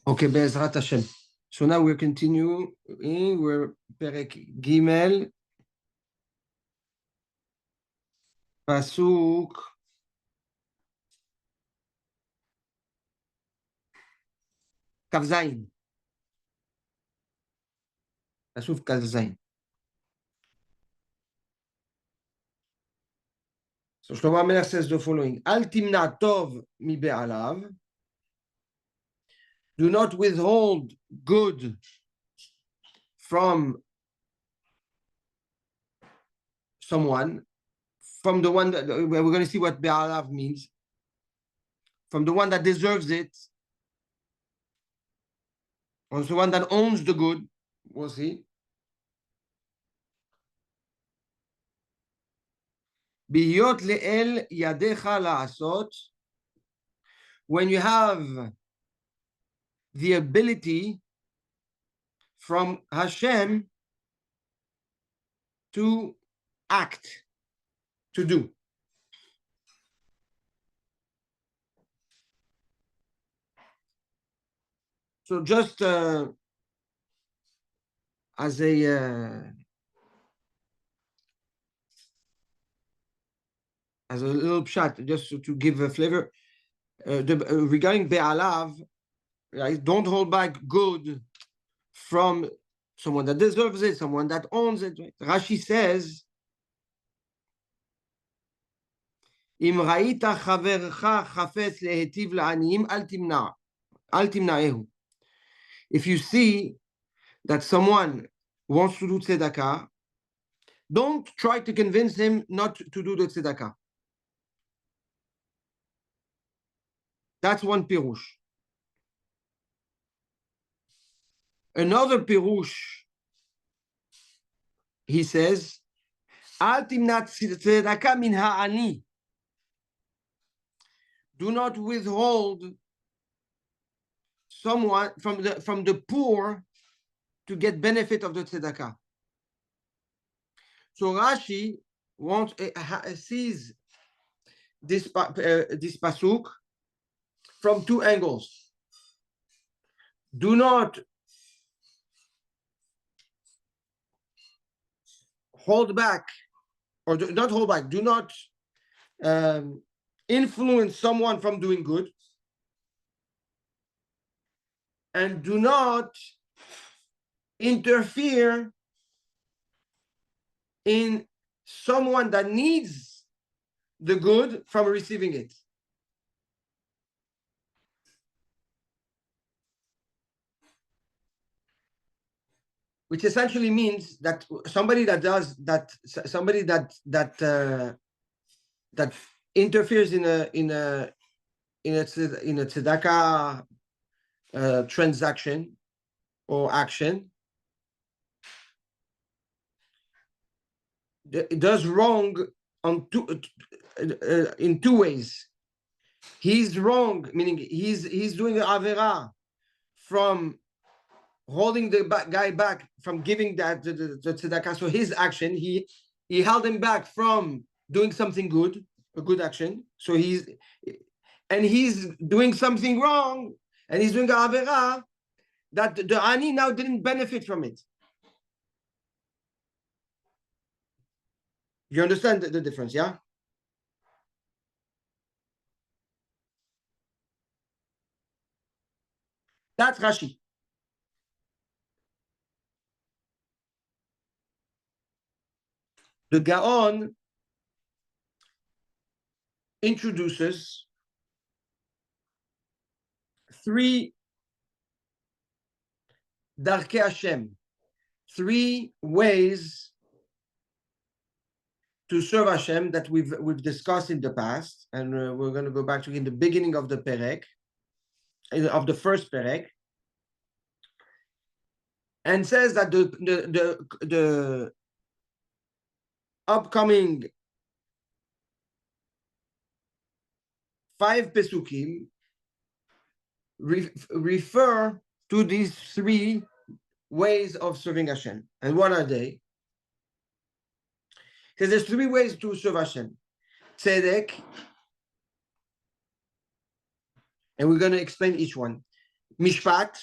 Okay, Be'ezrat Hashem. So now we're continuing. We're Perek Gimel, Pasuk Kavzain. Pasuk Kavzain. So Shlomo HaMelech says the following: Al timna tov mi be'alav. Do not withhold good from someone, from the one that we're going to see what be'alav means, from the one that deserves it, or the one that owns the good. We'll see. Biyot le'el yadecha la'asot. When you have the ability from Hashem to act, to do. So just as a little shot, just to give a flavor, regarding Be'alav, right? Don't hold back good from someone that deserves it, someone that owns it. Right? Rashi says, Im ra'ita chavercha chafetz lehetiv la'aniyim al timna'ehu. If you see that someone wants to do tzedakah, don't try to convince him not to do the tzedakah. That's one pirush. Another pirush, he says, Al timnat tzedakah min ha'ani. Do not withhold someone from the poor to get benefit of the tzedakah. So Rashi sees this pasuk from two angles. Do not hold back, or not hold back. Do not influence someone from doing good, and do not interfere in someone that needs the good from receiving it. Which essentially means that somebody that does that, somebody that interferes in a tzedakah transaction or action, it does wrong on in two ways. He's wrong, meaning he's doing an avera from holding the guy back from giving that the tzedakah. So his action, he held him back from doing something good, a good action. So he's doing something wrong, and he's doing an avera that the ani now didn't benefit from it. You understand the difference, yeah? That's Rashi. The Gaon introduces three Darkei Hashem, three ways to serve Hashem that we've discussed in the past, and we're going to go back to in the beginning of the Perek, of the first Perek, and says that the upcoming 5 Pesukim refer to these three ways of serving Hashem. And what are they? Because there's 3 ways to serve Hashem. Tzedek, and we're going to explain each one. Mishpat,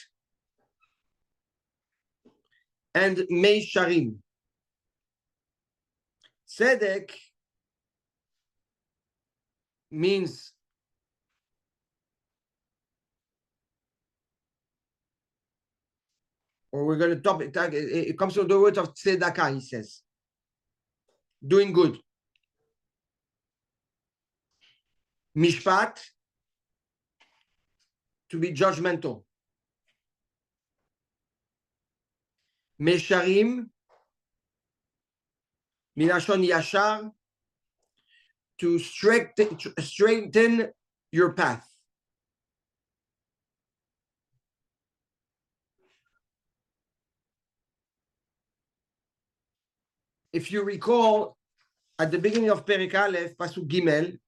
and Meisharim. Tzedek means or we're going to talk, it comes from the word of tzedakah, he says. Doing good. Mishpat, to be judgmental. Mesharim, milashon yashar, to straighten your path. If you recall, at the beginning of Perek Aleph, Pasuk Gimel,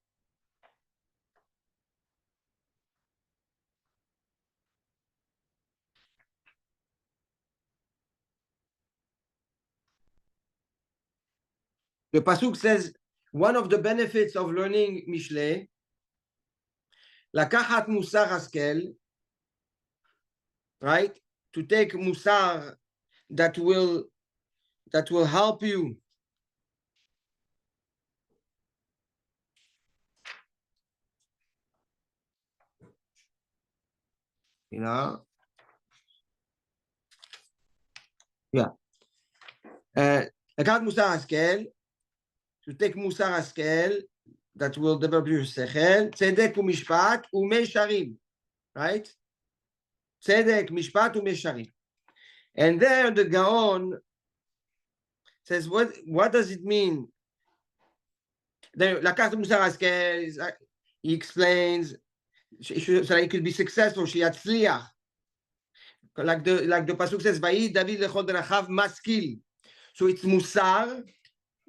the Pasuk says, one of the benefits of learning Mishlei, לקחת מוסר השכל, right? To take musar that will help you לקחת מוסר השכל, to take מוסר השכל that will develop your שכל, צדק ומשפט ומישרים, right? צדק, משפט ומישרים. And there the Gaon says, what does it mean? לקחת מוסר השכל, he explains, so that he could be successful, שיצליח. Like the pasuk says, "Vayi David lechol derachav maskil." So it's musar,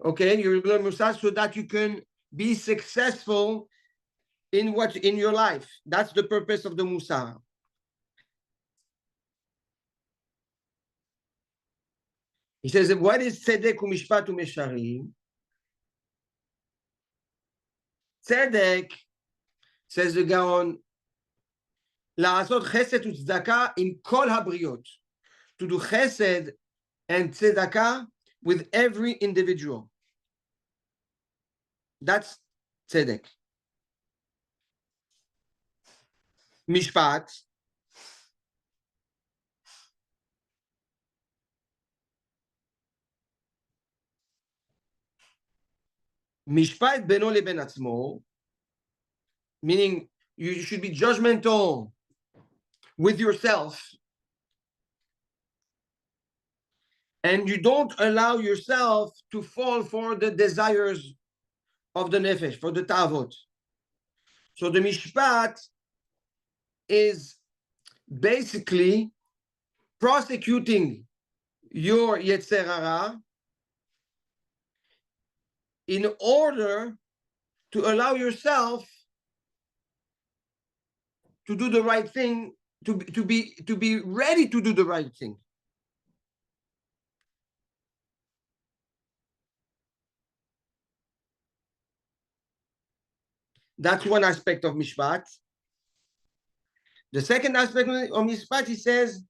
okay? You learn musar so that you can be successful in your life. That's the purpose of the musar. He says, "What is tzedek umishpat umesharim?" Tzedek, says the Gaon, לעשות חסד וצדקה עם כל הבריות. To do chesed and tzedakah with every individual. That's tzedek. Mishpat, Mishpat beno leben atzmo, meaning you should be judgmental with yourself, and you don't allow yourself to fall for the desires of the nefesh, for the tavot. So the mishpat is basically prosecuting your yetzer hara in order to allow yourself to do the right thing, to be ready to do the right thing. That's one aspect of mishpat. The second aspect of mishpat, he says,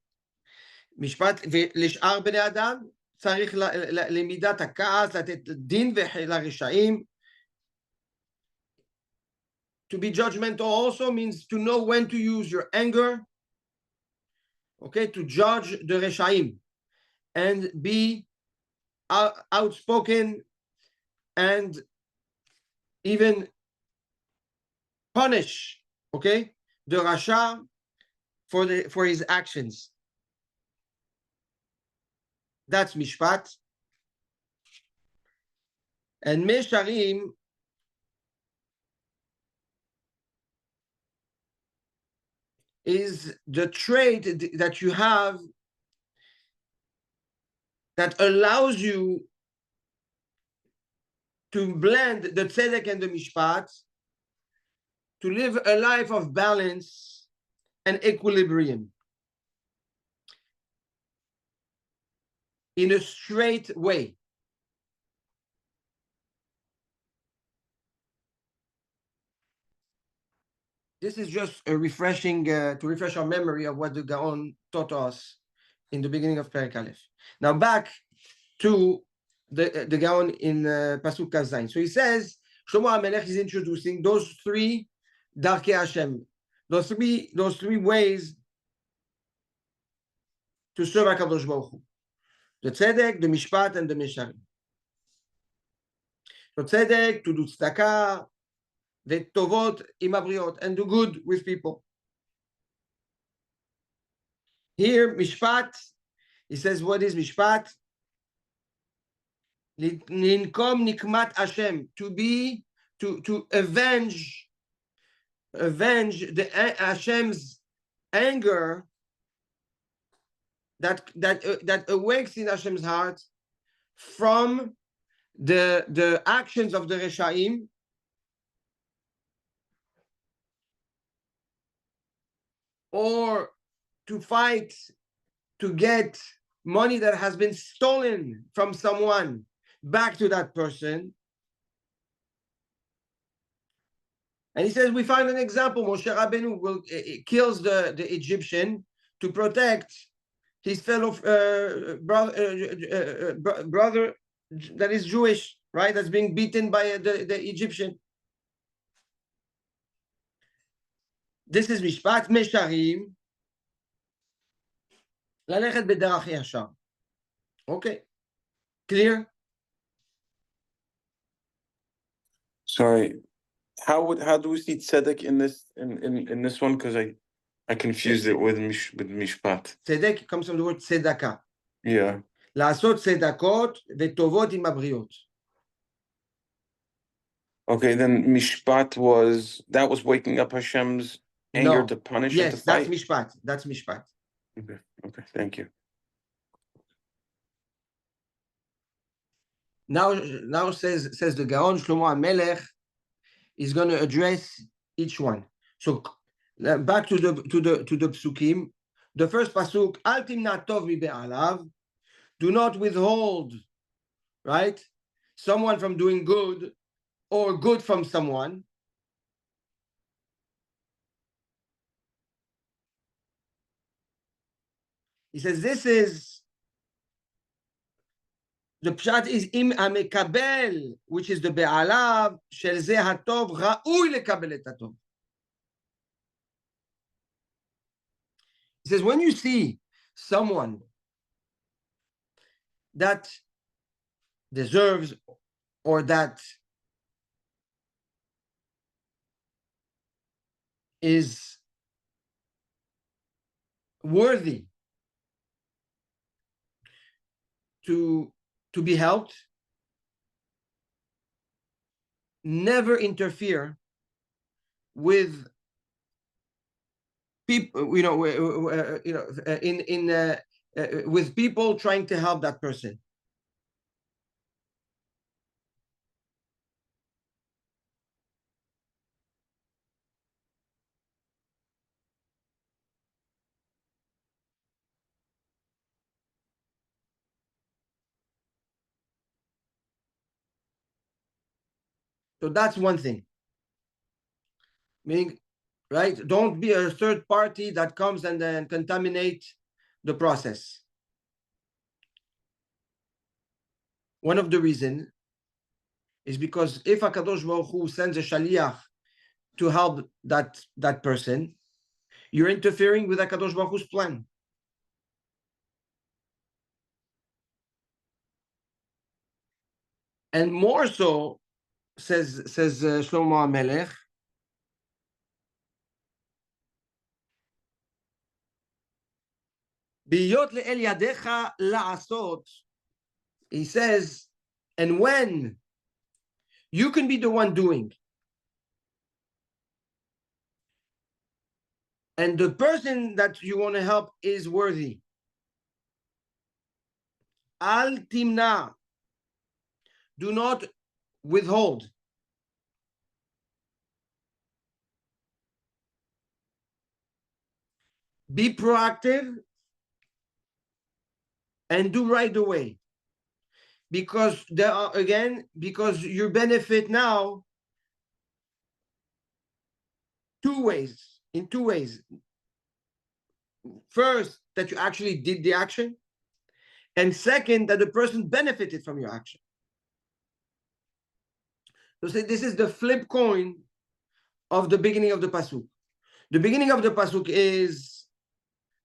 משפט לשאר בני אדם, צריך למידת הכעס, לתת דין לרשעים. To be judgmental also means to know when to use your anger, okay, to judge the reshaim, and be outspoken and even punish, okay, the rasha for his actions. That's mishpat. And mesharim is the trait that you have that allows you to blend the tzedek and the mishpat, to live a life of balance and equilibrium in a straight way. This is just a refreshing to refresh our memory of what the Gaon taught us in the beginning of Perek Aleph. Now back to the Gaon in Pasuk Kazain. So he says, Shlomo HaMelech is introducing those three Darkei Hashem, those three ways to serve HaKadosh Baruch Hu. The Tzedek, the Mishpat, and the Mesharim. So Tzedek, to do tzedakah, the Tovot im habriot, and do good with people. Here, Mishpat, he says, what is Mishpat? Linkom nikmat Hashem, to avenge the Hashem's anger that awakes in Hashem's heart from the actions of the Reshaim, or to fight to get money that has been stolen from someone back to that person. And he says, we find an example. Moshe Rabbeinu kills the Egyptian to protect his fellow brother that is Jewish, right? That's being beaten by the Egyptian. This is Mishpat. Mesharim. ללכת בדרך ישר. Okay. Clear? Sorry. How do we see tzedek in this one? Because I confused it with mishpat. Tzedek comes from the word tzedakah. Yeah. לעשות צדקות וטובות עם הבריות. Okay, then mishpat was waking up Hashem's anger to punish and to fight? That's mishpat. Okay, thank you. Now says the Gaon, Shlomo HaMelech is going to address each one. So back to the psukim. The first pasuk, Al timna tov mibe'alav, do not withhold, right, someone from doing good or good from someone. He says this is the pshat is im amekabel, which is the be'alav shel zeh hatov ra'ui lekabel et hatov. He says when you see someone that deserves or that is worthy to be helped, never interfere with people, with people trying to help that person. So that's one thing. Meaning, right? Don't be a third party that comes and then contaminate the process. One of the reasons is because if HaKadosh Baruch Hu sends a shaliach to help that person, you're interfering with HaKadosh Baruch Hu's plan. And more so, says Shlomo HaMelech, Biyot le'el yadecha la'asot, he says, and when you can be the one doing, and the person that you want to help is worthy, al timna, do not withhold. Be proactive and do right away. Because because your benefit now two ways. In two ways. First, that you actually did the action, and second, that the person benefited from your action. So this is the flip coin of the beginning of the pasuk. The beginning of the pasuk is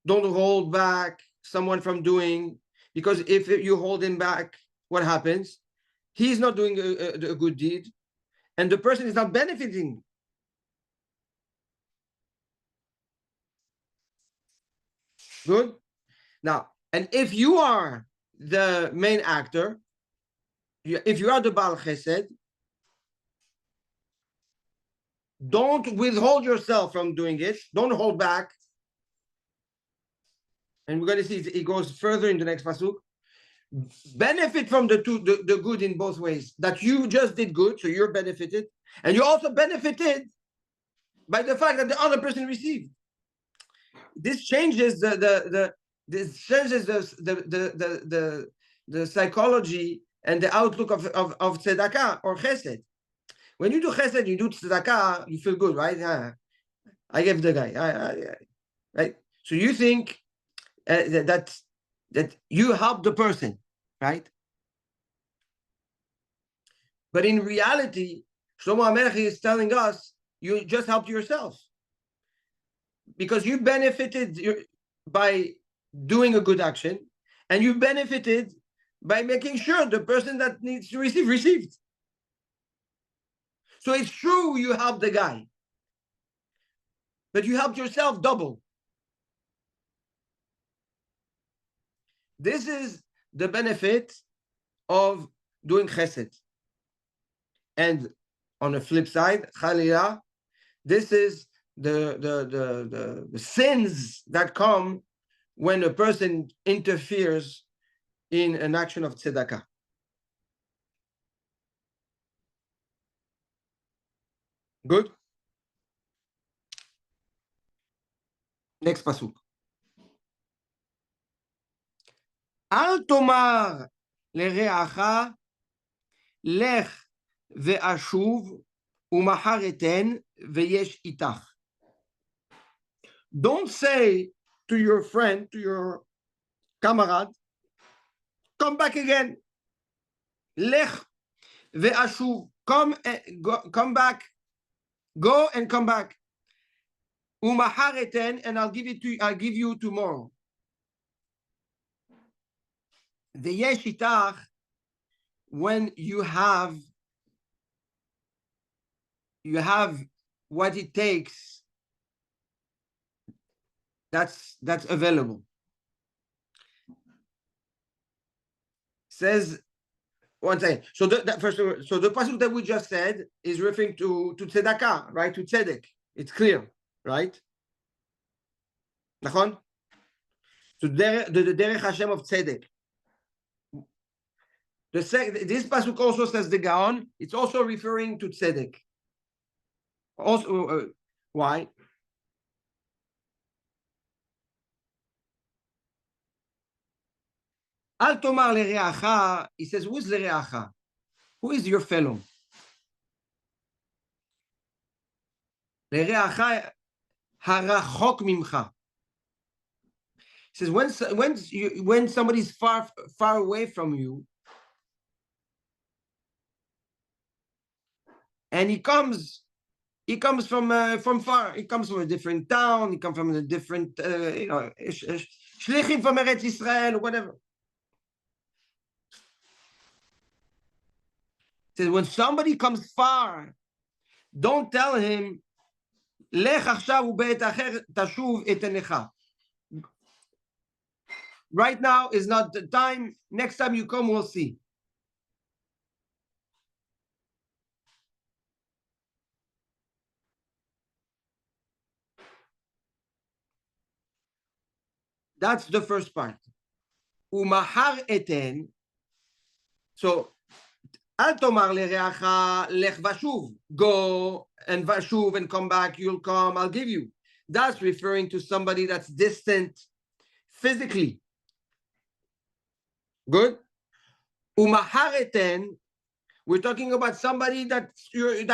don't hold back someone from doing, because if you hold him back, what happens? He's not doing a good deed, and the person is not benefiting. Good. Now, and if you are the main actor, if you are the Baal Chesed, don't withhold yourself from doing it. Don't hold back. And we're going to see it goes further in the next pasuk. Benefit from the good in both ways. That you just did good, so you're benefited, and you also benefited by the fact that the other person received. This changes the psychology and the outlook of tzedakah or chesed. When you do chesed, you do tzedakah, you feel good, right? I gave the guy, right? So you think that you help the person, right? But in reality, Shlomo HaMelech is telling us you just helped yourself, because you benefited by doing a good action, and you benefited by making sure the person that needs to receive received. So it's true you helped the guy, but you helped yourself double. This is the benefit of doing chesed. And on the flip side, chalila, this is the sins that come when a person interferes in an action of tzedakah. Good? Next pasuk. Al tomar lereacha lech ve'ashuv umachar eten ve'yesh itach. Don't say to your friend, to your kamarad, come back again. Lech ve'ashuv, come back, go and come back. Umachar eten, and I'll give you tomorrow. Ve'yesh itach, when you have what it takes, that's available. Says one thing. So the pasuk that we just said is referring to tzedakah, right? To tzedek. It's clear, right? Nachon? So the derech Hashem of tzedek. This pasuk also says the Gaon. It's also referring to tzedek. Also, why? Al tomar lereacha, he says, who is lereacha? Who is your fellow? Lereacha harachok mimcha. He says, when somebody's far away from you, and he comes from far. He comes from a different town. He comes from a different, shlichim from Eretz Israel, whatever. He says, when somebody comes far, don't tell him, Lech achshav u'be'et acher tashuv et enecha. Right now is not the time. Next time you come, we'll see. That's the first part. Umachar eten. So, al tomar lereacha lech vashuv. Go and vashuv and come back. You'll come. I'll give you. That's referring to somebody that's distant physically. Good. Umachar eten. We're talking about somebody that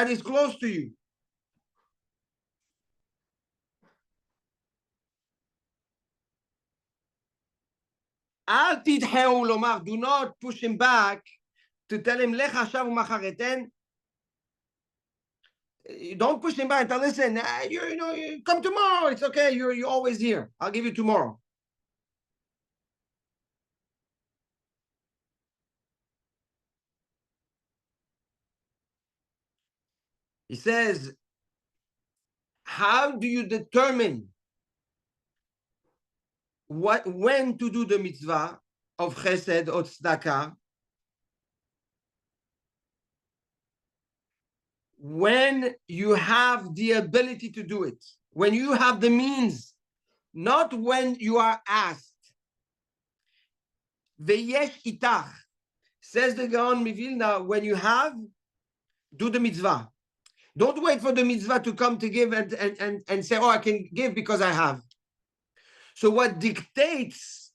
is close to you. Do not push him back to tell him, לך עכשיו ומחר אתן. Don't push him back. Tell, listen, you come tomorrow. It's okay. You're always here. I'll give you tomorrow. He says, how do you determine when to do the mitzvah of chesed or tzedakah? When you have the ability to do it, when you have the means, not when you are asked. Veyesh itach, says the Gaon Mivilna, when you have, do the mitzvah. Don't wait for the mitzvah to come to give and say, oh, I can give because I have. So what dictates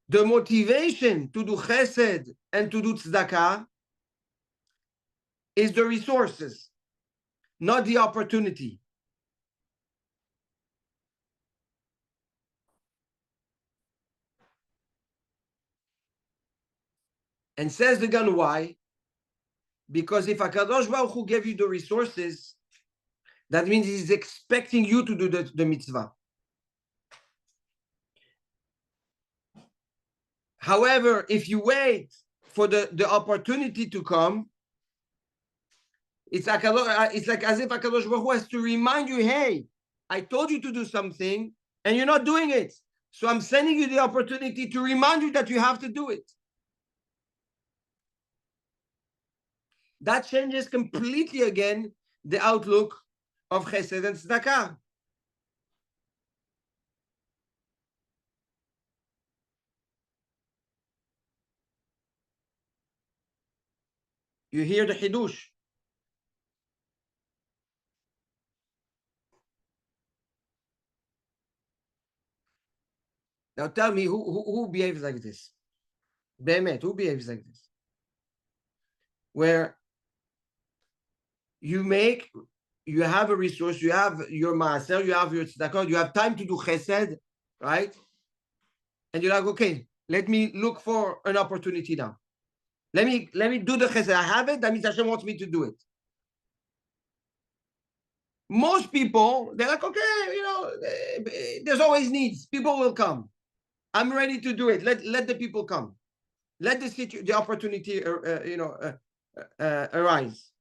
the motivation to do chesed and to do tzedakah is the resources, not the opportunity. And says the Gan, why? Because if HaKadosh Baruch Hu gave you the resources, that means he's expecting you to do the mitzvah. However, if you wait for the opportunity to come, it's like as if HaKadosh Baruch Hu has to remind you, hey, I told you to do something and you're not doing it. So I'm sending you the opportunity to remind you that you have to do it. That changes completely again the outlook of chesed and tzedakah. You hear the chidush. Now tell me who behaves like this? Behemet, who behaves like this? Where you have a resource, you have your maaser, you have your tzedakah, you have time to do chesed, right? And you're like, okay, let me look for an opportunity now. Let me do the chesed. I have it, that means Hashem wants me to do it. Most people, they're like, okay, there's always needs. People will come. I'm ready to do it. Let the people come. Let the opportunity, arise.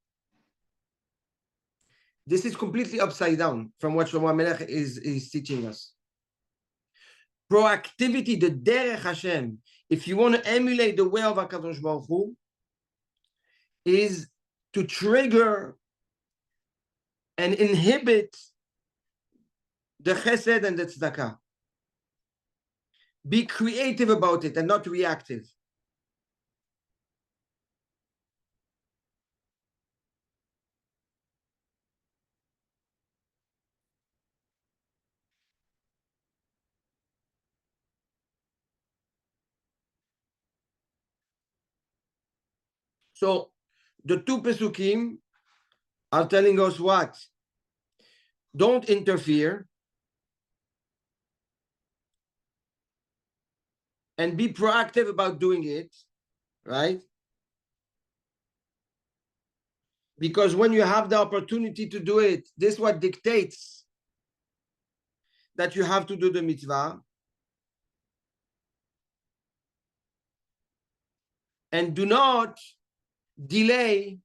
This is completely upside down from what Shlomo Melech is teaching us. Proactivity, the derech Hashem, if you want to emulate the way of HaKadosh Baruch Hu, is to trigger and inhibit the chesed and the tzedakah. Be creative about it and not reactive. So the two Pesukim are telling us what? Don't interfere and be proactive about doing it, right? Because when you have the opportunity to do it, this is what dictates that you have to do the mitzvah. And do not delay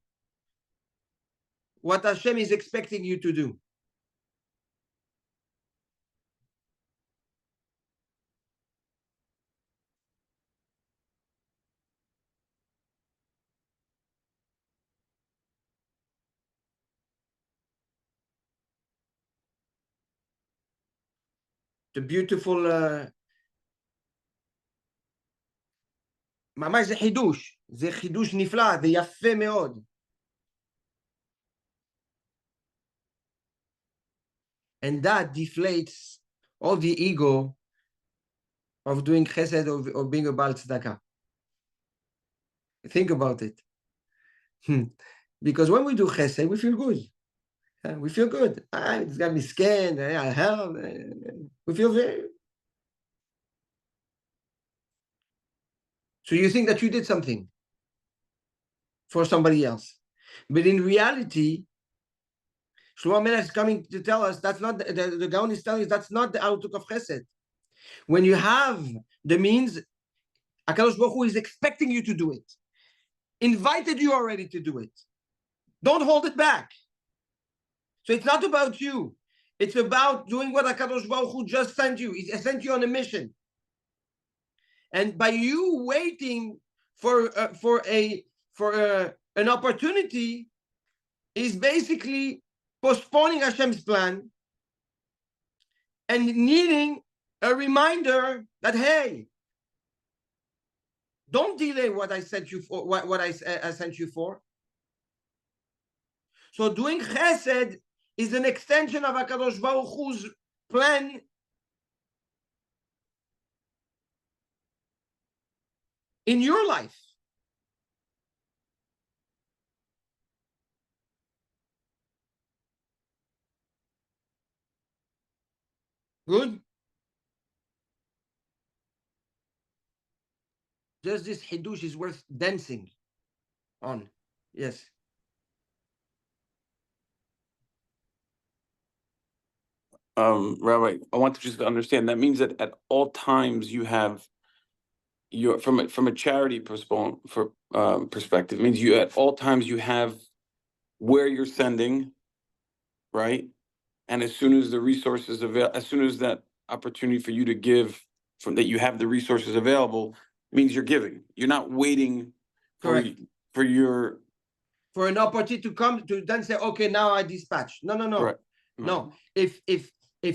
what Hashem is expecting you to do. The beautiful ממש זה חידוש, זה חידוש נפלא, זה יפה מאוד. And that deflates all the ego of doing chesed or being a Baal Tzedakah. Think about it. Because when we do chesed, we feel good. We feel good. It's got me scanned. We feel very... So you think that you did something for somebody else. But in reality, Shlomo Melech is coming to tell us that's not the Gaon is telling us that's not the outlook of Chesed. When you have the means, HaKadosh Baruch Hu is expecting you to do it, invited you already to do it. Don't hold it back. So it's not about you. It's about doing what HaKadosh Baruch Hu just sent you. He sent you on a mission. And by you waiting for an opportunity is basically postponing Hashem's plan and needing a reminder that, hey, don't delay what I sent you for, what I sent you for. So doing chesed is an extension of HaKadosh Baruch Hu's plan in your life. Good? Just this Hidush is worth dancing on. Yes. Rabbi, I want to just understand that means that at all times you have your from a charity perspective, it means you at all times you have where you're sending, right? And as soon as the resources as soon as that opportunity for you to give from that you have the resources available means you're giving. You're not waiting Correct. for your for an opportunity to come to then say, okay, now I dispatch. No. right. No. If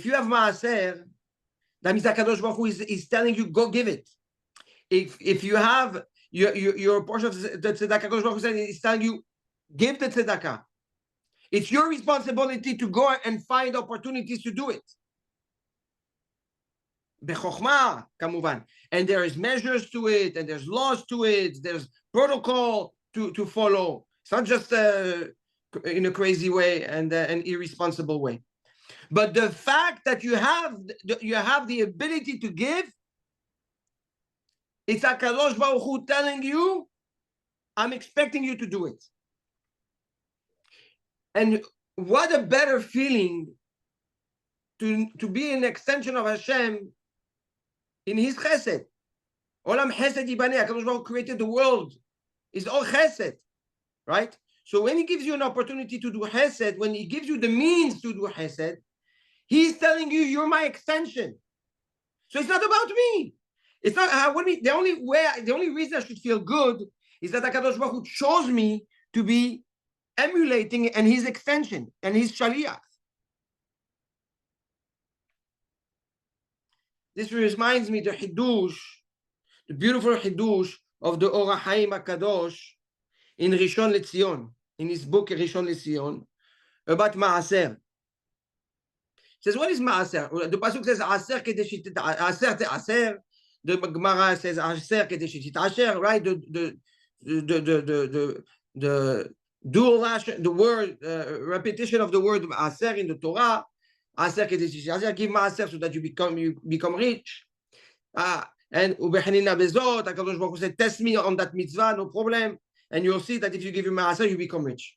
you have maaser, that means HaKadosh Baruch Hu is telling you, go give it. If you have your portion of the tzedakah, HaKadosh Baruch Hu is telling you, give the tzedakah. It's your responsibility to go and find opportunities to do it. Bechokmah, kamuvan. And there is measures to it, and there's laws to it, there's protocol to follow. It's not just in a crazy way and an irresponsible way. But the fact that you have the ability to give, it's HaKadosh Baruch Hu telling you, I'm expecting you to do it. And what a better feeling to be an extension of Hashem in His Chesed. Olam Chesed Yibaneh. HaKadosh Baruch Hu created the world. It's all Chesed, right? So when He gives you an opportunity to do Chesed, when He gives you the means to do Chesed, He's telling you, you're my extension. So it's not about me. It's not the only reason I should feel good is that HaKadosh Baruch Hu chose me to be emulating and His extension and His shaliach. This reminds me the Hidush, the beautiful Hidush of the Or HaChaim HaKadosh in Rishon LeZion, in his book Rishon LeZion, about Maaser. Says, what is Maaser? The Pasuk says, Aser kedeshit Aser te Aser. The Gemara says, Aser kedeshit Asher, right? The dual the word repetition of the word Aser in the Torah. Aser kedeshit Aser, give Maaser so that you become rich. And Ubechanina Bezot, HaKadosh Baruch Hu said, test me on that mitzvah, no problem. And you'll see that if you give him Maaser, you become rich.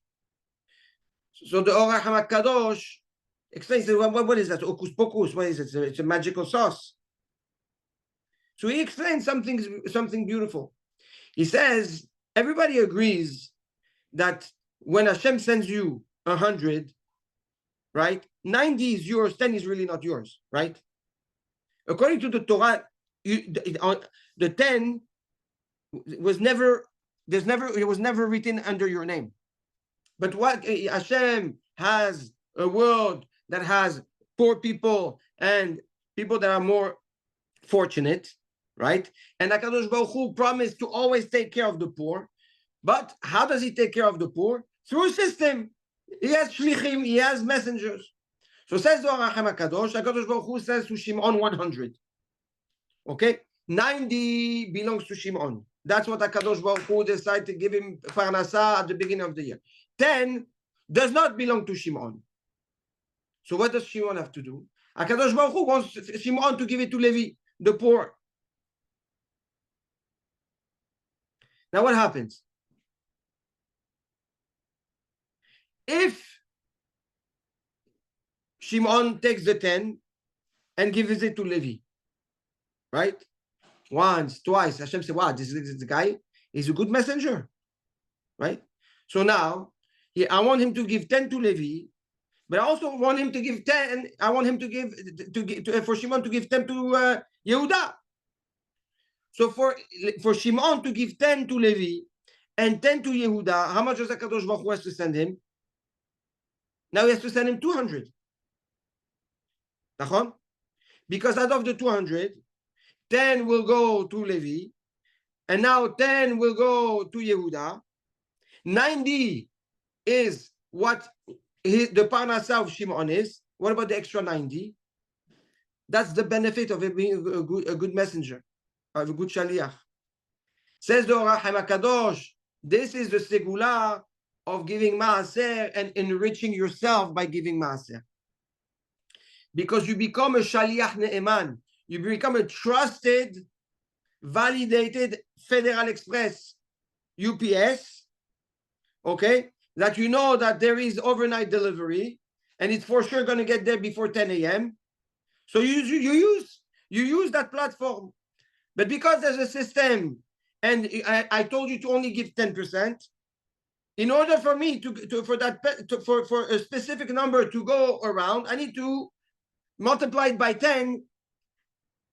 So the Or HaChaim HaKadosh explains, what is that? Hocus pocus, what is it? It's a magical sauce. So he explains something beautiful. He says, everybody agrees that when Hashem sends you 100, right? 90 is yours, 10 is really not yours, right? According to the Torah, the 10 was never written under your name. But what Hashem has a world that has poor people and people that are more fortunate, right? And HaKadosh Baruch Hu promised to always take care of the poor. But how does He take care of the poor? Through a system. He has shlichim, He has messengers. So says the Or HaChaim HaKadosh, HaKadosh Baruch Hu says to Shimon 100. Okay? 90 belongs to Shimon. That's what HaKadosh Baruch Hu decided to give him Parnasah at the beginning of the year. 10 does not belong to Shimon. So what does Shimon have to do? HaKadosh Baruch Hu wants Shimon to give it to Levi, the poor. Now what happens? If Shimon takes the 10 and gives it to Levi, right? Once, twice, Hashem said, wow, this guy is a good messenger, right? So now, I want him to give 10 to Levi, but I also want him to give 10, I want him to give, for Shimon to give 10 to Yehuda. So for Shimon to give 10 to Levi and 10 to Yehuda, how much does HaKadosh Baruch Hu has to send him? Now he has to send him 200. Because out of the 200, 10 will go to Levi, and now 10 will go to Yehuda. 90 is what the Parnasah of Shimon is. What about the extra 90? That's the benefit of being a good messenger, of a good shaliach. Says the Or HaKadosh, this is the segula of giving maaser and enriching yourself by giving maaser. Because you become a shaliach ne'eman. You become a trusted, validated Federal Express, UPS, okay? That you know that there is overnight delivery and it's for sure going to get there before 10 a.m. So you use that platform. But because there's a system and I told you to only give 10%, in order for me for a specific number to go around, I need to multiply it by 10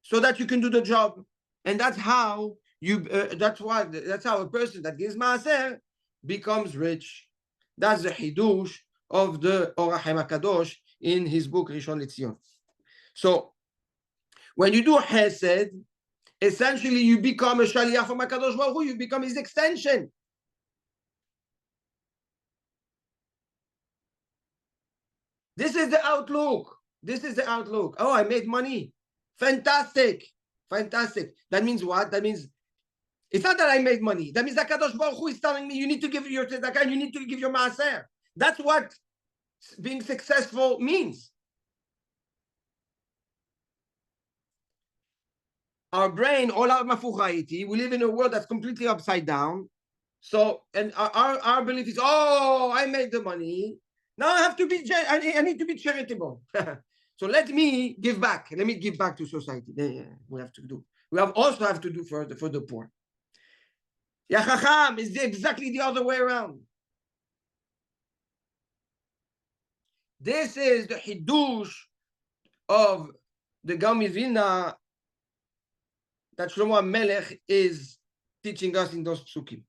so that you can do the job. And that's how that's how a person that gives maaser becomes rich. That's the hidush of the Or HaKadosh in his book Rishon LeZion. So when you do Hesed, essentially you become a shaliach from HaKadosh Baruch Hu. You become his extension. This is the outlook. This is the outlook. Oh, I made money. Fantastic. Fantastic. That means what? That means it's not that I made money. That means that Kadosh Baruch Hu is telling me you need to give your tzedakah, you need to give your maaser. That's what being successful means. Our brain, olam hafuch, we live in a world that's completely upside down. So, and our belief is, oh, I made the money. Now I have to be, I need to be charitable. So let me give back. Let me give back to society. We have to do. We also have to do for the poor. Ya Chacham is exactly the other way around. This is the hidush of the Gaon Vilna that Shlomo HaMelech is teaching us in those psukim.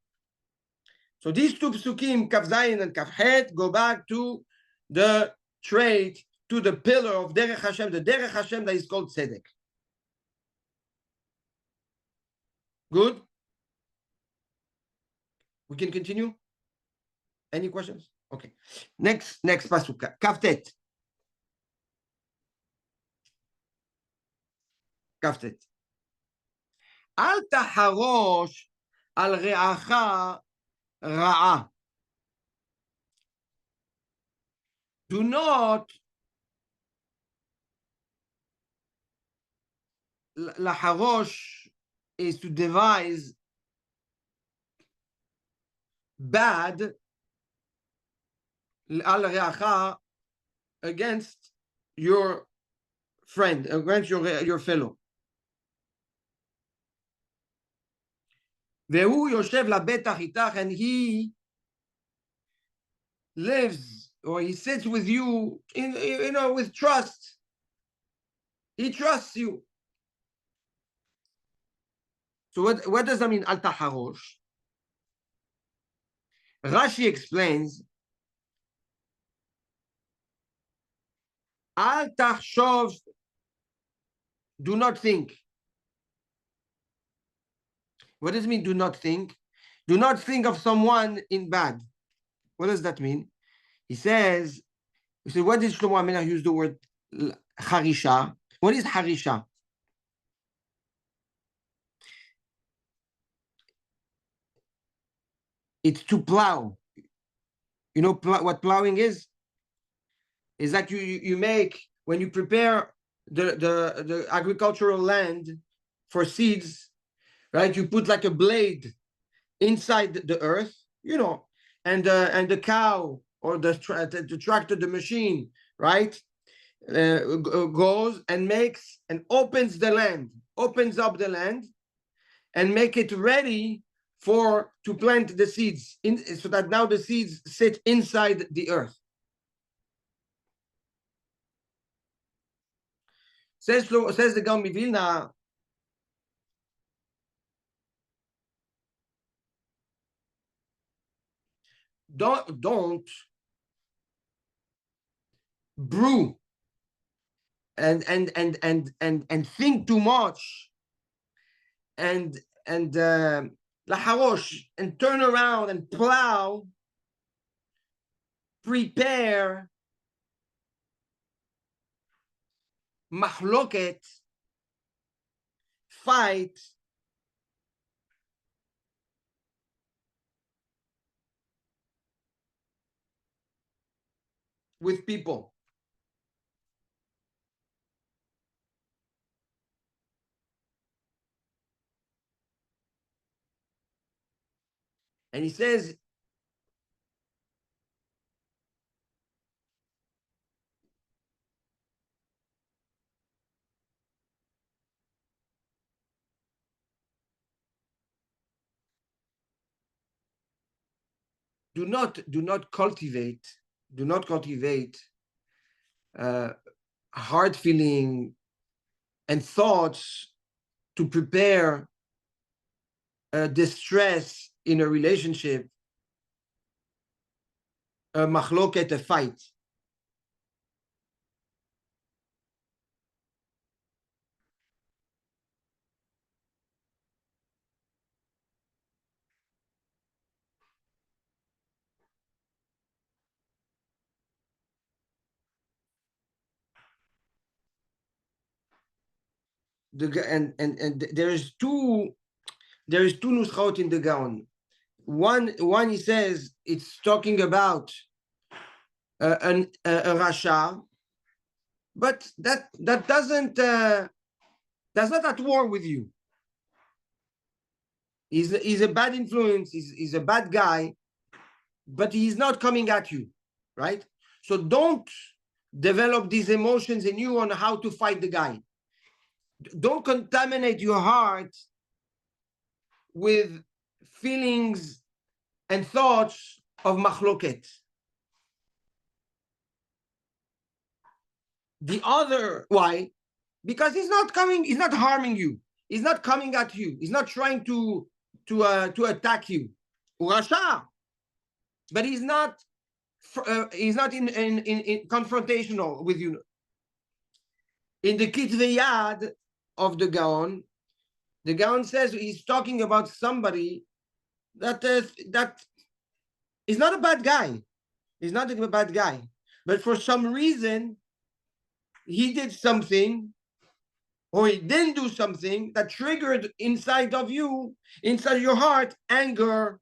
So these two psukim, Kaf Zayin and Kaf Het, go back to the trait, to the pillar of Derech Hashem, the Derech Hashem that is called Tzedek. Good? We can continue? Any questions? Okay. Next pasuk, Kaf Tet. Kaf Tet. Al taharosh al re'acha ra'a. Do not laharosh is to devise bad al re'acha against your friend, against your fellow. Ve'hu yoshev labetach itach, and he lives or he sits with you with trust. He trusts you. So what does that mean? Al taharosh. Rashi explains, Al tachshov, do not think. What does it mean, do not think? Do not think of someone in bad. What does that mean? He says, what did Shlomo HaMelech use the word harisha? What is harisha? It's to plow. You know what plowing is? Is that you make, when you prepare the agricultural land for seeds, right? You put like a blade inside the earth, and the cow or the tractor, the machine, right, goes and makes and opens up the land, and make it ready to plant the seeds so that now the seeds sit inside the earth. Says the Gaon Mivilna, don't brew and think too much and laharosh and turn around and plow, prepare mahloket, fight with people. And he says, do not cultivate hard feeling and thoughts to prepare distress in a relationship, a machloket, a fight. And there is two nuschot in the Gaon. One he says it's talking about a rasha, but that doesn't that's not at war with you. He's a bad influence. He's a bad guy, but he's not coming at you, right? So don't develop these emotions in you on how to fight the guy. Don't contaminate your heart with feelings and thoughts of machloket. The other, why? Because he's not harming you. He's not coming at you. He's not trying to attack you. Urasha. But he's not in confrontational with you. In the Kitvei Yad of the Gaon says he's talking about somebody that is not a bad guy. He's not a bad guy. But for some reason, he did something or he didn't do something that triggered inside your heart, anger,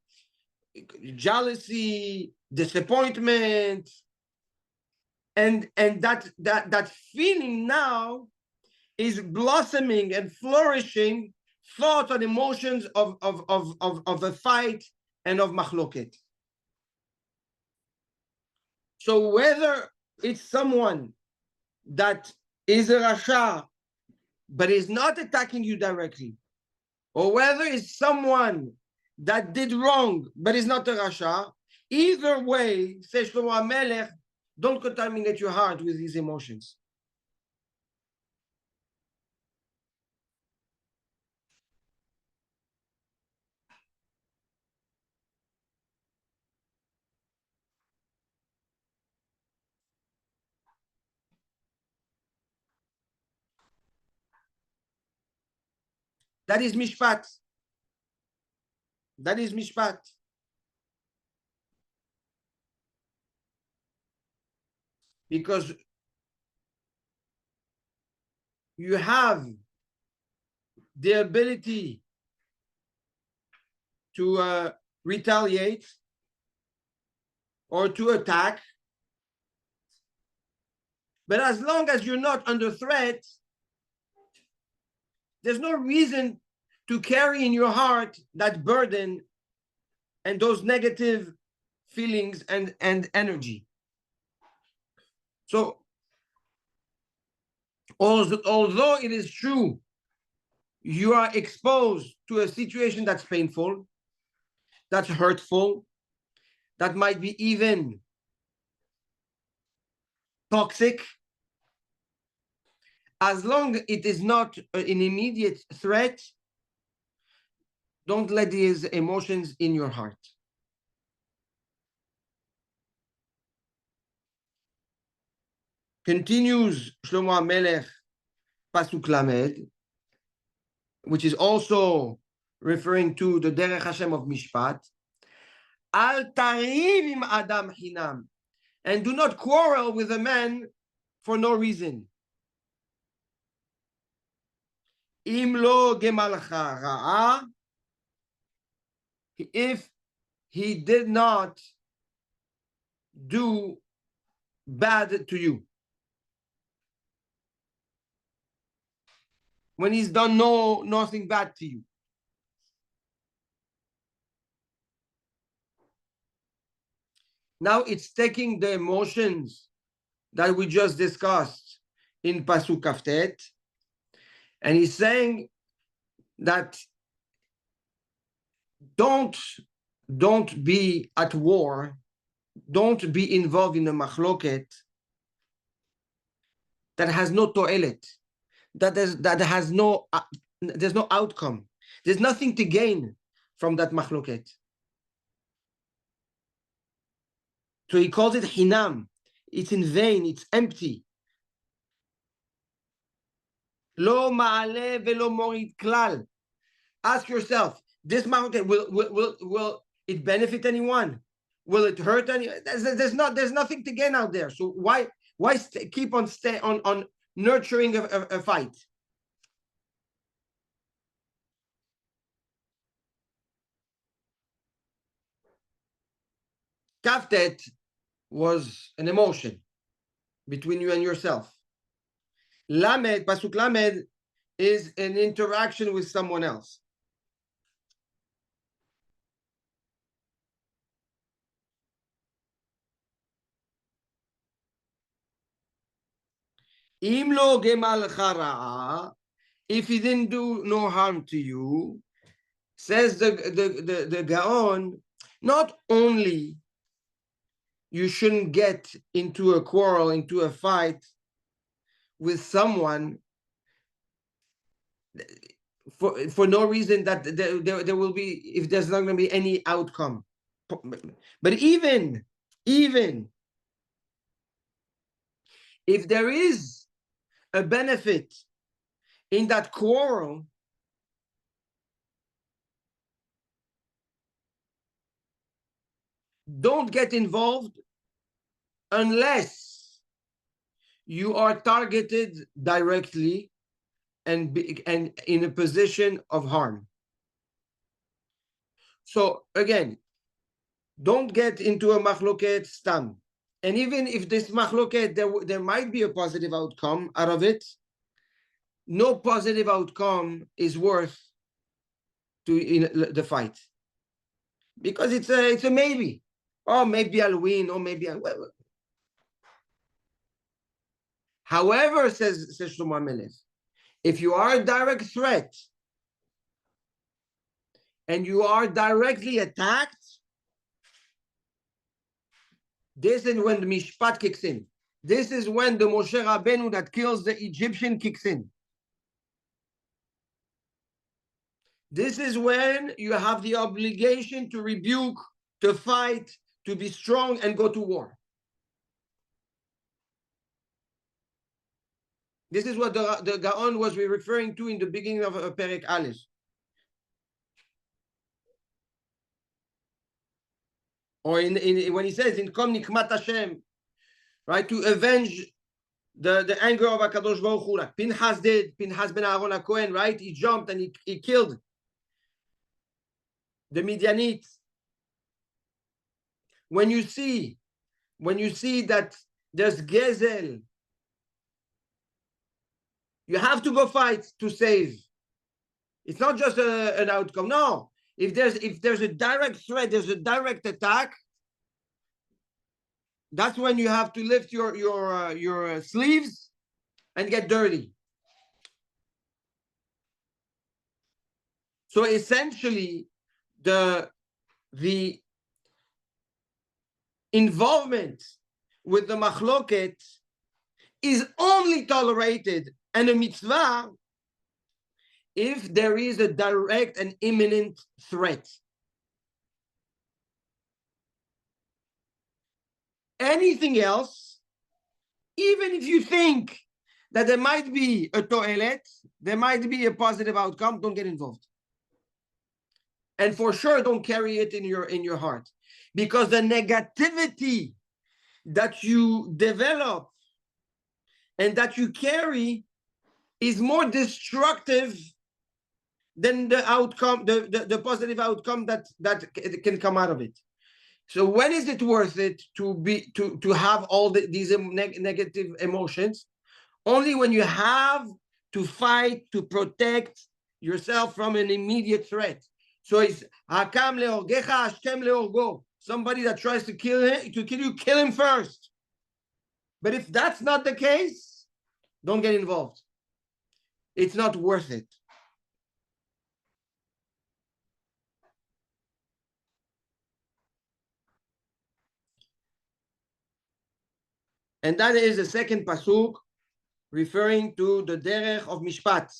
jealousy, disappointment, and that feeling now is blossoming and flourishing thoughts and emotions of a fight and of machloket. So whether it's someone that is a rasha but is not attacking you directly, or whether it's someone that did wrong but is not a rasha, either way, says Shlomo HaMelech, don't contaminate your heart with these emotions. That is mishpat. That is mishpat. Because you have the ability to retaliate or to attack. But as long as you're not under threat, there's no reason to carry in your heart that burden and those negative feelings and energy. So although it is true you are exposed to a situation that's painful, that's hurtful, that might be even toxic, as long as it is not an immediate threat, don't let these emotions in your heart. Continues Shlomo HaMelech, Pasuk Lamed, which is also referring to the Derech Hashem of Mishpat. Al tariv im adam chinam, and do not quarrel with a man for no reason. Im lo gemalcha ra'a, if he did not do bad to you, when he's done nothing bad to you. Now it's taking the emotions that we just discussed in Pasuk Kaftet, and he's saying that don't be at war, don't be involved in a machloket that has no to'elet, that has no there's no outcome. There's nothing to gain from that machloket. So he calls it hinam. It's in vain, it's empty. Lo ma'ale velo morid klal. Ask yourself, this machloket, will it benefit anyone? Will it hurt anyone? There's nothing to gain out there. So why keep on nurturing a fight? Kaftet was an emotion between you and yourself. Lamed, Pasuk Lamed, is an interaction with someone else. Im lo gemal chara'a, if he didn't do no harm to you, says the Gaon, not only you shouldn't get into a quarrel, into a fight with someone for no reason, that there will be, if there's not going to be any outcome. But even if there is a benefit in that quarrel, don't get involved unless you are targeted directly and in a position of harm. So again, don't get into a machloket stam. And even if this machloket, there might be a positive outcome out of it, no positive outcome is worth the fight, because it's a maybe. Oh, maybe I'll win, or maybe I'll. However, says Shlomo HaMelech, if you are a direct threat and you are directly attacked, this is when the Mishpat kicks in. This is when the Moshe Rabbeinu that kills the Egyptian kicks in. This is when you have the obligation to rebuke, to fight, to be strong and go to war. This is what the Gaon was referring to in the beginning of Perek Aleph. Or when he says in Kom Nikmat Hashem, right, to avenge the anger of HaKadosh Baruch Hu, like Pinchas did, Pinchas ben Aaron HaKohen, right? He jumped and he killed the Midianites. When you see that there's Gezel, you have to go fight to save. It's not just an outcome. No, If there's a direct threat, there's a direct attack. That's when you have to lift your sleeves and get dirty. So essentially, the involvement with the machloket is only tolerated and a mitzvah if there is a direct and imminent threat. Anything else, even if you think that there might be a to'elet, there might be a positive outcome, don't get involved. And for sure, don't carry it in your heart, because the negativity that you develop and that you carry is more destructive than the outcome, the positive outcome that can come out of it. So when is it worth it to have all these negative emotions? Only when you have to fight to protect yourself from an immediate threat. So it's Hakam leorgecha, Hashem leorgo. Somebody that tries to kill you, kill him first. But if that's not the case, don't get involved. It's not worth it. And that is the second pasuk referring to the derech of mishpat.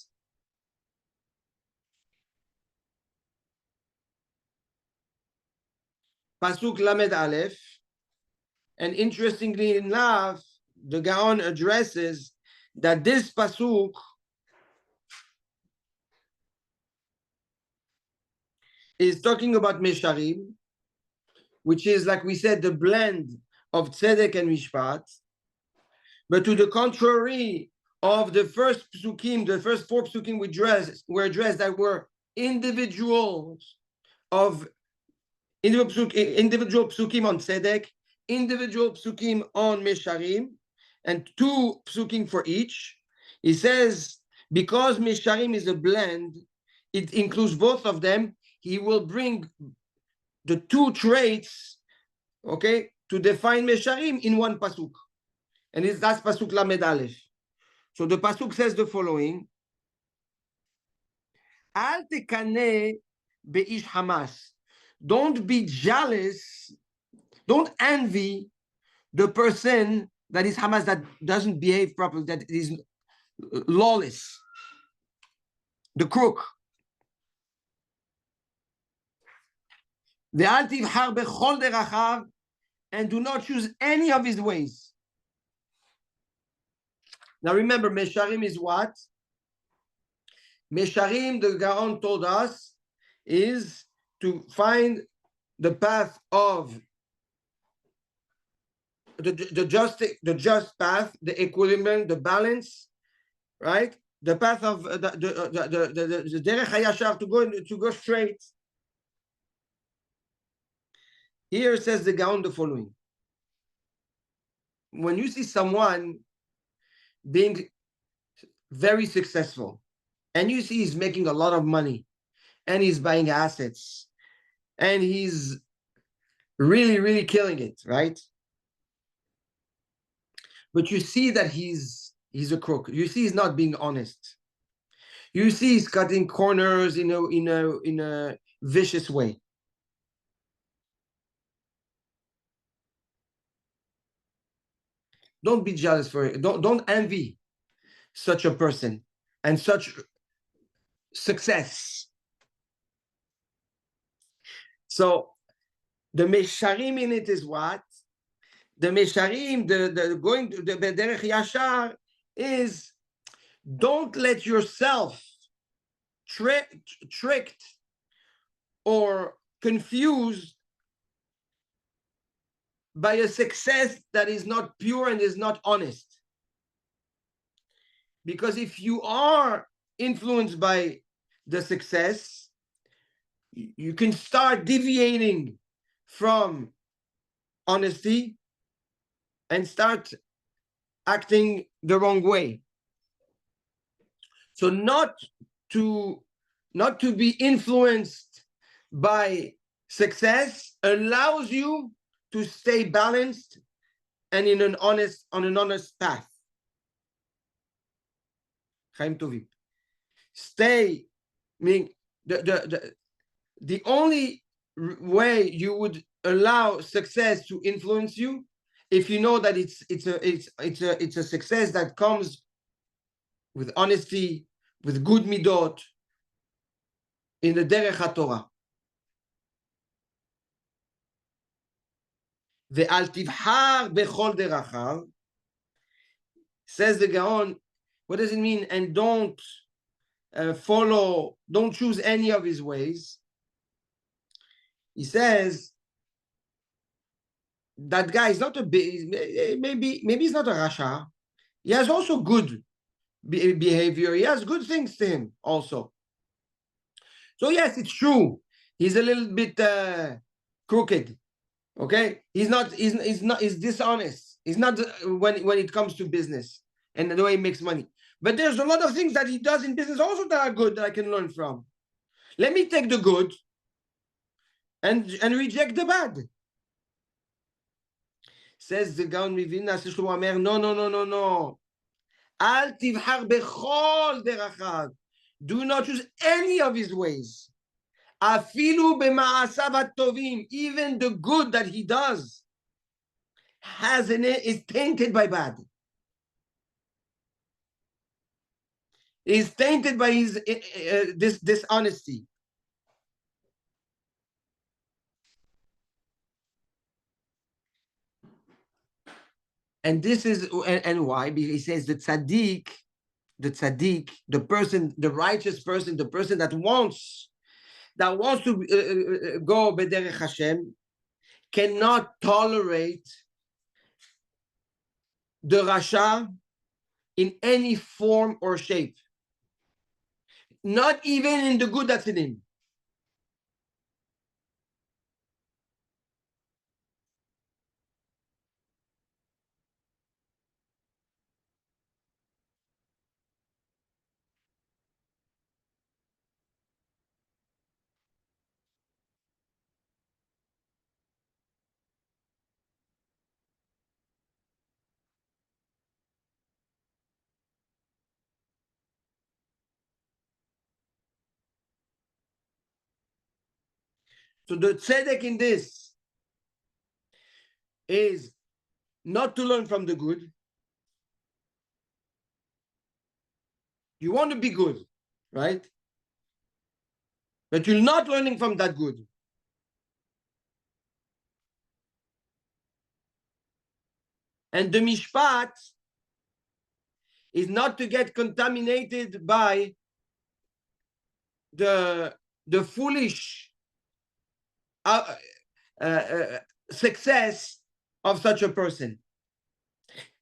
Pasuk Lamed Aleph. And interestingly enough, the Gaon addresses that this pasuk is talking about Mesharim, which is, like we said, the blend of Tzedek and Mishpat. But to the contrary of the first psukim, the first four psukim were addressed that were individual psukim on Tzedek, individual psukim on Mesharim, and two psukim for each. He says, because Mesharim is a blend, it includes both of them. He will bring the two traits, okay, to define Mesharim in one pasuk. And that's pasuk Lamed Aleph. So the pasuk says the following: Al tekane beish Hamas. Don't be jealous. Don't envy the person that is Hamas, that doesn't behave properly, that is lawless, the crook. Ve'al tivhar bechol derachav, and do not choose any of his ways. Now remember, Mesharim is what? Mesharim, the Gaon told us, is to find the path of the just path, the equilibrium, the balance, right? The path of the derech hayashar, to go straight. Here says the Gaon the following: when you see someone being very successful, and you see he's making a lot of money, and he's buying assets, and he's really, really killing it, right? But you see that he's a crook. You see he's not being honest. You see he's cutting corners in a vicious way. Don't be jealous for it. Don't envy such a person and such success. So the Mesharim in it is what? The Mesharim, the going to the Derech Yashar is, don't let yourself tricked or confused by a success that is not pure and is not honest. Because if you are influenced by the success, you can start deviating from honesty and start acting the wrong way. So not to be influenced by success allows you to stay balanced and on an honest path. Chaim Tovim. Stay, meaning the only way you would allow success to influence you, if you know that it's a success that comes with honesty, with good midot, in the derech HaTorah. Ve'al tivhar bechol derachav, says the Gaon. What does it mean? And don't don't choose any of his ways. He says that guy is not maybe he's not a rasha. He has also good behavior. He has good things to him also. So yes, it's true. He's a little bit crooked. Okay, he's dishonest. He's not when it comes to business and the way he makes money. But there's a lot of things that he does in business also that are good that I can learn from. Let me take the good and reject the bad. Says the Gaon Mivina, no. Al tivhar bechol derachav. Do not choose any of his ways. Afilu b'ma'asav hatovim. Even the good that he does is tainted by bad. Is tainted by his this dishonesty. And this is and why? Because he says the tzaddik, the person, the righteous person, the person that wants to go b'derech Hashem, cannot tolerate the rasha in any form or shape. Not even in the good that's in him. So the tzedek in this is not to learn from the good. You want to be good, right? But you're not learning from that good. And the mishpat is not to get contaminated by the foolish success of such a person.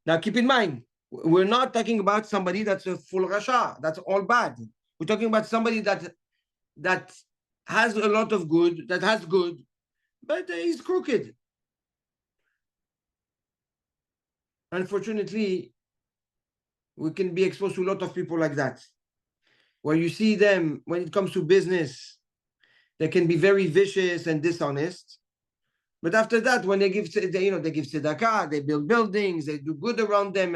Now, keep in mind, we're not talking about somebody that's a full rasha. That's all bad. We're talking about somebody that has a lot of good, that has good, but he's crooked. Unfortunately, we can be exposed to a lot of people like that, where you see them when it comes to business, they can be very vicious and dishonest. But after that, when they give tzedakah, they build buildings, they do good around them,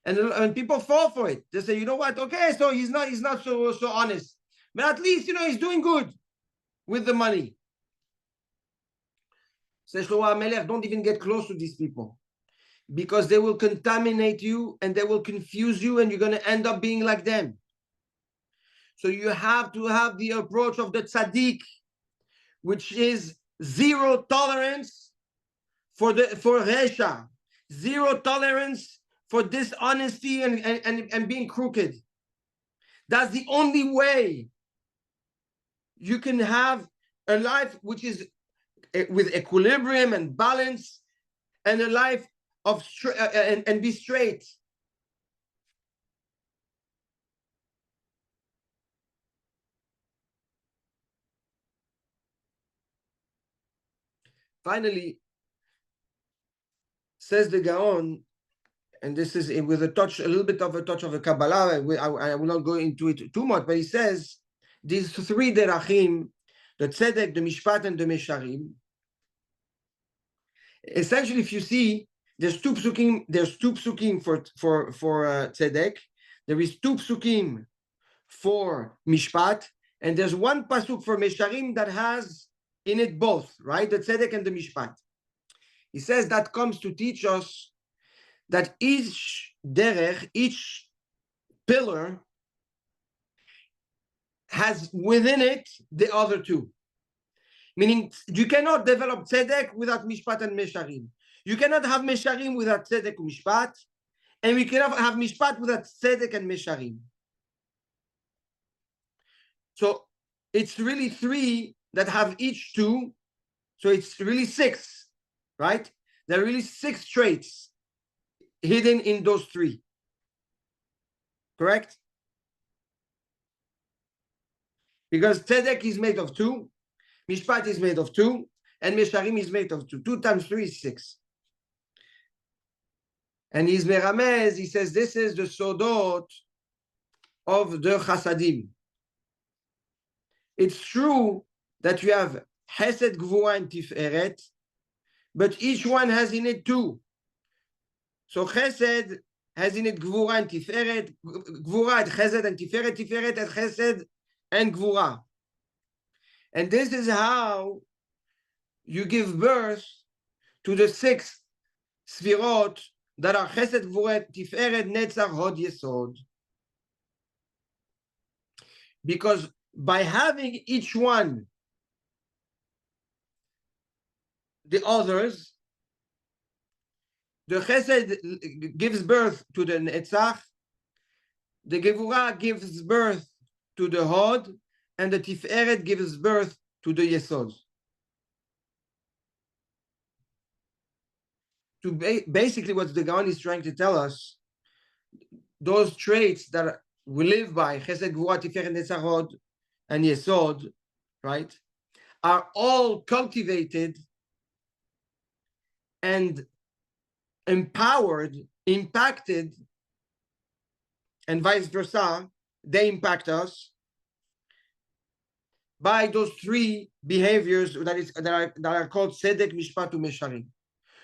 and people fall for it. They say, you know what? Okay, so he's not so honest, but at least he's doing good with the money. Says Shlomo HaMelech, don't even get close to these people, because they will contaminate you and they will confuse you, and you're going to end up being like them. So you have to have the approach of the tzaddik, which is zero tolerance for resha, zero tolerance for dishonesty and being crooked. That's the only way you can have a life which is with equilibrium and balance, and a life of and be straight. Finally, says the Gaon, and this is with a little bit of a touch of a Kabbalah. I will not go into it too much, but he says these three derachim the tzedek, the mishpat, and the mesharim. Essentially, if you see, there's two psukim for tzedek. There is two psukim for mishpat, and there's one pasuk for mesharim that has in it both, right? The tzedek and the mishpat. He says that comes to teach us that each derech, each pillar, has within it the other two. Meaning, you cannot develop tzedek without mishpat and mesharim. You cannot have mesharim without tzedek and mishpat, and we cannot have mishpat without tzedek and mesharim. So it's really three that have each two. So it's really six, right? There are really six traits hidden in those three. Correct? Because tzedek is made of two, mishpat is made of two, and mesharim is made of two. 2 times 3 is 6. And he's meramez, he says, this is the sodot of the chasadim. It's true that you have chesed, gvura, and tiferet, but each one has in it two. So chesed has in it gvura and tiferet, gvura at chesed and tiferet, tiferet at chesed and gvura. And this is how you give birth to the 6 sfirot that are chesed, gvura, tiferet, netzach, hod, yesod. Because by having each one the others, the chesed gives birth to the netzach, the gevurah gives birth to the hod, and the tiferet gives birth to the yesod. To basically what the Gaon is trying to tell us, those traits that we live by, chesed, gevurah, tiferet, netzach, hod, and yesod, right, are all cultivated and empowered, impacted, and vice versa, they impact us by those 3 behaviors that are called tzedek, mishpat, mesharim.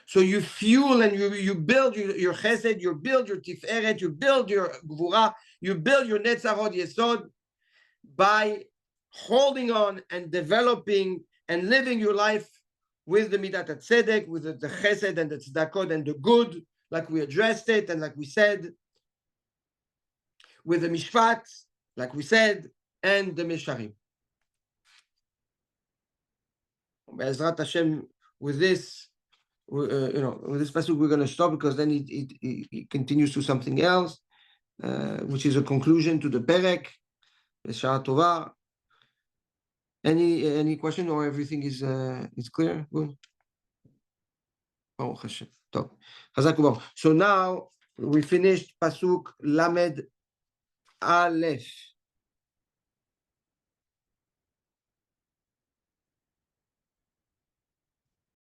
So you fuel and you build your chesed, you build your tiferet, you build your gvura, you build your netzach, hod, yesod by holding on and developing and living your life with the midat tzedek, with the chesed and the tzedakot and the good, like we addressed it and like we said, with the mishpat, like we said, and the mesharim. Be'ezrat Hashem, with this, with this pasuk, we're going to stop because then it continues to something else, which is a conclusion to the perek. B'shara tova. Any question or everything is clear? Good. Baruch Hashem. Top. Chazak u'baruch. So now we finished pasuk lamed aleph.